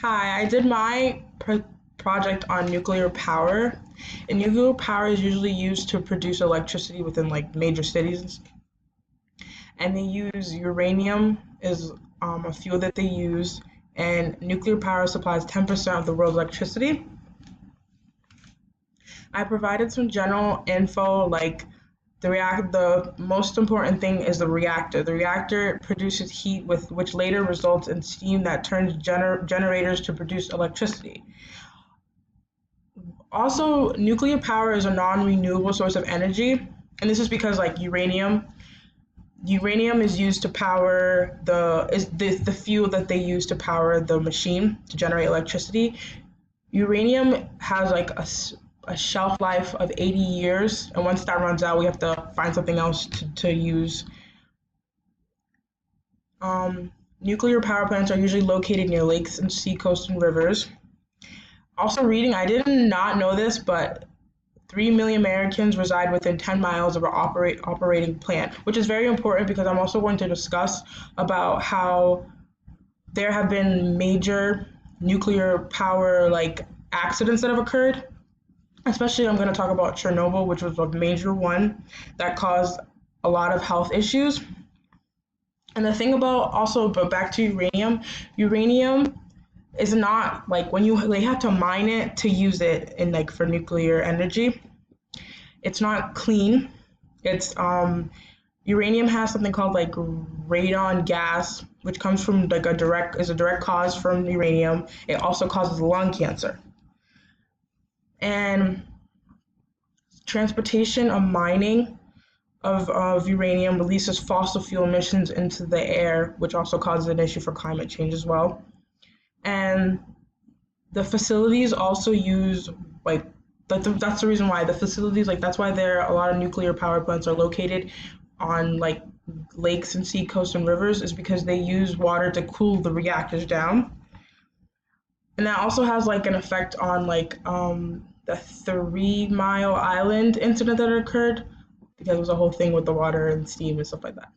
Hi, I did my project on nuclear power, and nuclear power is usually used to produce electricity within like major cities, and they use uranium is a fuel that they use, and nuclear power supplies 10% of the world's electricity. I provided some general info like the most important thing is the reactor. The reactor produces heat with which later results in steam that turns generators to produce electricity. Also, nuclear power is a non-renewable source of energy, and this is because like uranium is used to power the fuel that they use to power the machine to generate electricity. Uranium has like a shelf life of 80 years, and once that runs out, we have to find something else to use. Nuclear power plants are usually located near lakes and sea coast and rivers. Also, reading, I did not know this, but 3 million Americans reside within 10 miles of an operating plant, which is very important because I'm also going to discuss about how there have been major nuclear power like accidents that have occurred. Especially, I'm going to talk about Chernobyl, which was a major one that caused a lot of health issues. And the thing about also, but back to uranium is not like when they have to mine it to use it in like for nuclear energy. It's not clean. It's uranium has something called like radon gas, which comes from like a direct cause from uranium. It also causes lung cancer. And transportation of mining of uranium releases fossil fuel emissions into the air, which also causes an issue for climate change as well. And the facilities also use like that's the reason why the facilities like that's why there are a lot of nuclear power plants are located on like lakes and sea coast and rivers is because they use water to cool the reactors down. And that also has like an effect on like the 3 Mile Island incident that occurred because it was a whole thing with the water and steam and stuff like that.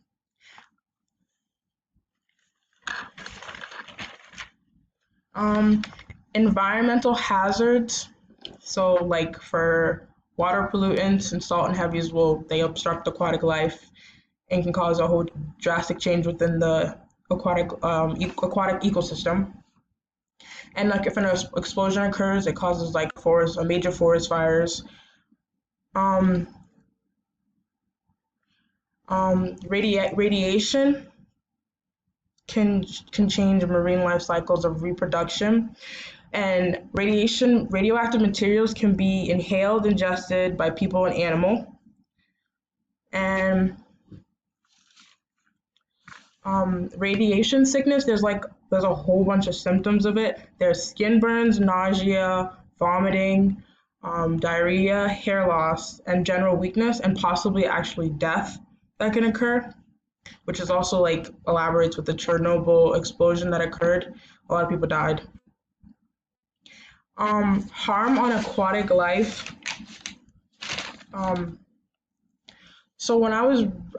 Um, Environmental hazards. So like for water pollutants and salt and heavies will they obstruct aquatic life and can cause a whole drastic change within the aquatic ecosystem. And like if an explosion occurs, it causes like major forest fires. Um, Radiation can change marine life cycles of reproduction, and radioactive materials can be inhaled, ingested by people and animal. And radiation sickness, there's a whole bunch of symptoms of it. There's skin burns, nausea, vomiting, diarrhea, hair loss, and general weakness, and possibly actually death that can occur, which is also like elaborates with the Chernobyl explosion that occurred. A lot of people died. Harm on aquatic life. Um, so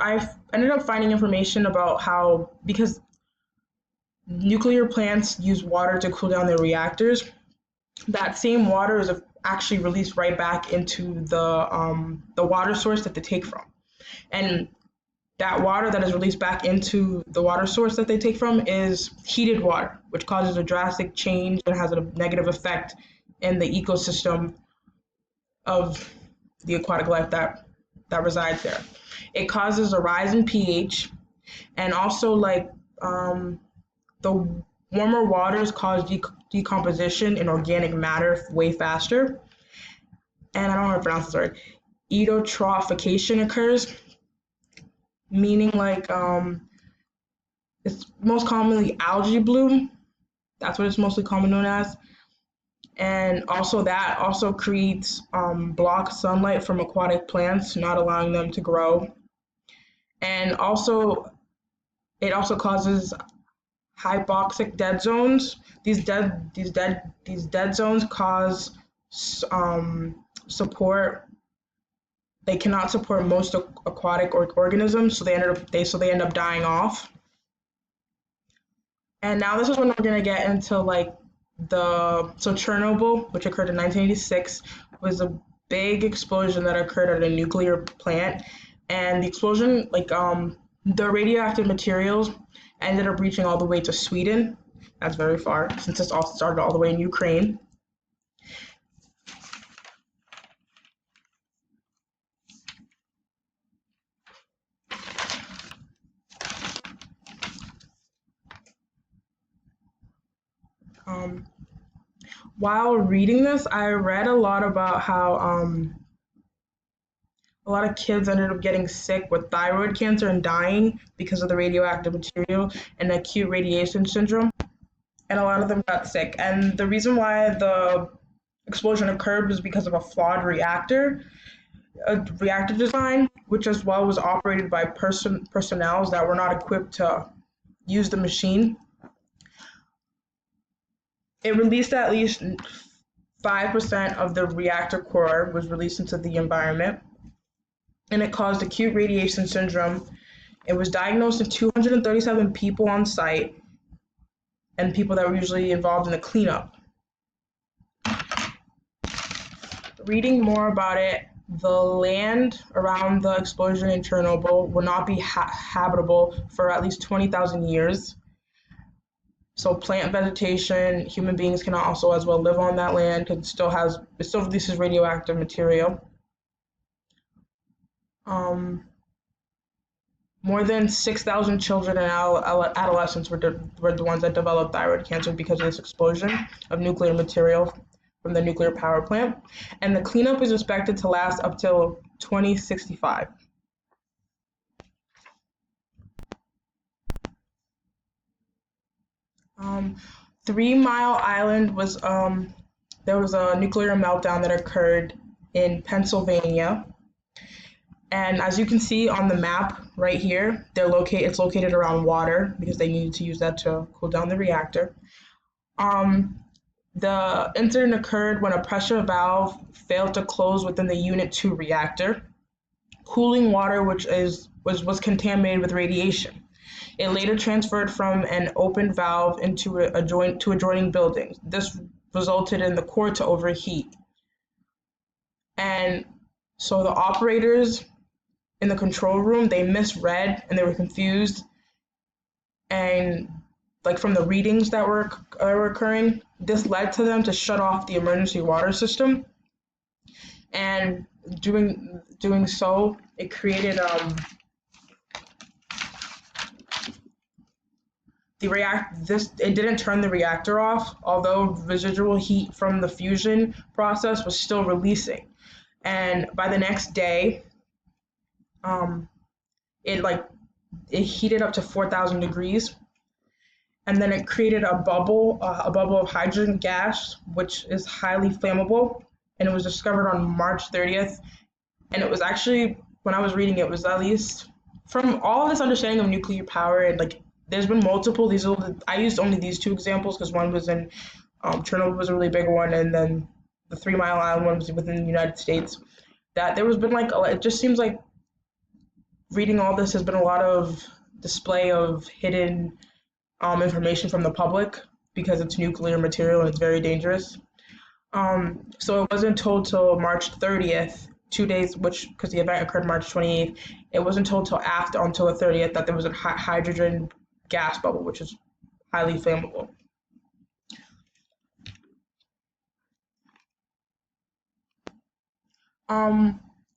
I ended up finding information about how because nuclear plants use water to cool down their reactors, that same water is actually released right back into the water source that they take from, and that water that is released back into the water source that they take from is heated water, which causes a drastic change and has a negative effect in the ecosystem of the aquatic life that resides there. It causes a rise in pH, and also like the warmer waters cause decomposition in organic matter way faster. And I don't know how to pronounce this word. Eutrophication occurs, meaning like it's most commonly algae bloom. That's what it's mostly common known as. And also that also creates block sunlight from aquatic plants, not allowing them to grow. And also it also causes hypoxic dead zones. These dead zones cause support. They cannot support most aquatic organisms, so they end up dying off. And now this is when we're gonna get into like So Chernobyl, which occurred in 1986, was a big explosion that occurred at a nuclear plant, and the explosion, the radioactive materials ended up reaching all the way to Sweden. That's very far, since this all started all the way in Ukraine. Um, while reading this, I read a lot about how a lot of kids ended up getting sick with thyroid cancer and dying because of the radioactive material and acute radiation syndrome. And a lot of them got sick. And the reason why the explosion occurred was because of a flawed a reactor design, which as well was operated by personnel that were not equipped to use the machine. It released at least 5% of the reactor core was released into the environment, and it caused acute radiation syndrome. It was diagnosed in 237 people on site and people that were usually involved in the cleanup. Reading more about it, the land around the explosion in Chernobyl will not be habitable for at least 20,000 years. So plant vegetation, human beings can also as well live on that land because it still releases radioactive material. More than 6,000 children and adolescents were the ones that developed thyroid cancer because of this explosion of nuclear material from the nuclear power plant. And the cleanup is expected to last up till 2065. Um, 3 Mile Island was there was a nuclear meltdown that occurred in Pennsylvania, and as you can see on the map right here, it's located around water because they needed to use that to cool down the reactor. The incident occurred when a pressure valve failed to close within the Unit 2 reactor. Cooling water, was contaminated with radiation. It later transferred from an open valve into adjoining buildings. This resulted in the core to overheat. And so the operators in the control room, they misread and they were confused. And from the readings that were occurring, this led to them to shut off the emergency water system. And doing so, it created it didn't turn the reactor off, although residual heat from the fusion process was still releasing. And by the next day, it heated up to 4,000 degrees, and then it created a bubble of hydrogen gas, which is highly flammable, and it was discovered on March 30th. And it was actually, when I was reading it, was at least from all this understanding of nuclear power, and there's been multiple. I used only these two examples because one was in Chernobyl was a really big one, and then the 3 Mile Island one was within the United States. That there was been it just seems like reading all this has been a lot of display of hidden information from the public because it's nuclear material and it's very dangerous. So it wasn't told till March 30th, 2 days, because the event occurred March 28th. It wasn't told until the 30th that there was a hydrogen gas bubble, which is highly flammable.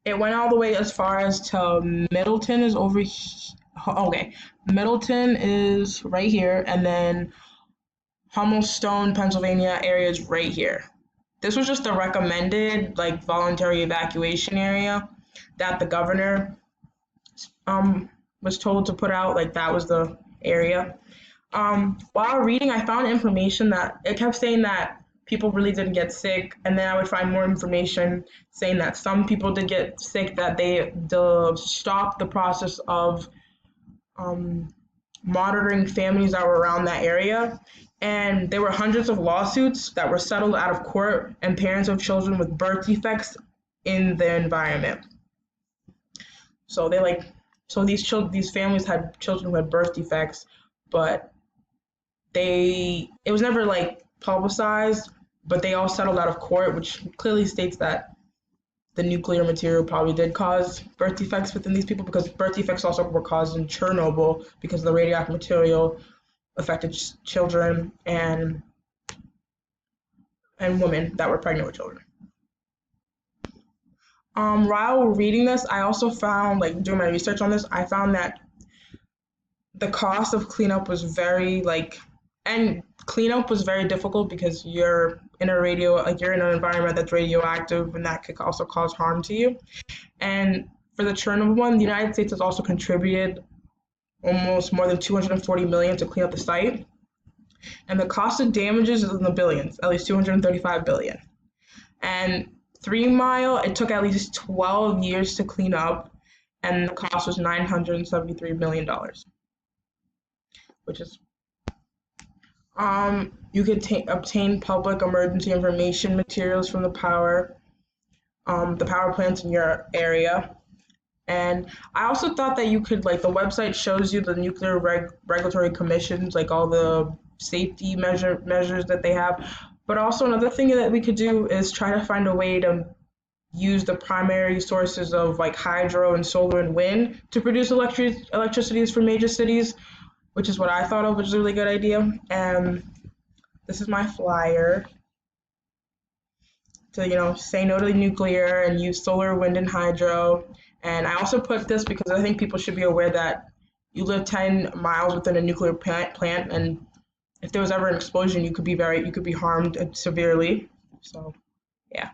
It went all the way as far as to Middleton is over here. Okay, Middleton is right here, and then Hummelstone, Pennsylvania area is right here. This was just a recommended voluntary evacuation area that the governor was told to put out. That was the area. While reading, I found information that it kept saying that people really didn't get sick, and then I would find more information saying that some people did get sick, that they stopped the process of monitoring families that were around that area. And there were hundreds of lawsuits that were settled out of court, and parents of children with birth defects in the environment. So these families had children who had birth defects, but it was never publicized, but they all settled out of court, which clearly states that the nuclear material probably did cause birth defects within these people, because birth defects also were caused in Chernobyl because the radioactive material affected children and women that were pregnant with children. While reading this, I also found, like doing my research on this, I found that the cost of cleanup was and cleanup was very difficult because you're in you're in an environment that's radioactive, and that could also cause harm to you. And for the Chernobyl one, the United States has also contributed almost more than 240 million to clean up the site. And the cost of damages is in the billions, at least 235 billion. And 3 Mile, it took at least 12 years to clean up, and the cost was $973 million, which is you could obtain public emergency information materials from the power plants in your area. And I also thought that you could, like, the website shows you the nuclear regulatory commissions, like all the safety measures that they have. But also another thing that we could do is try to find a way to use the primary sources of like hydro and solar and wind to produce electricities for major cities, which is what I thought of, which is a really good idea. And this is my flyer to, say no to nuclear and use solar, wind, and hydro. And I also put this because I think people should be aware that you live 10 miles within a nuclear plant, and if there was ever an explosion, you could be harmed severely. So, yeah.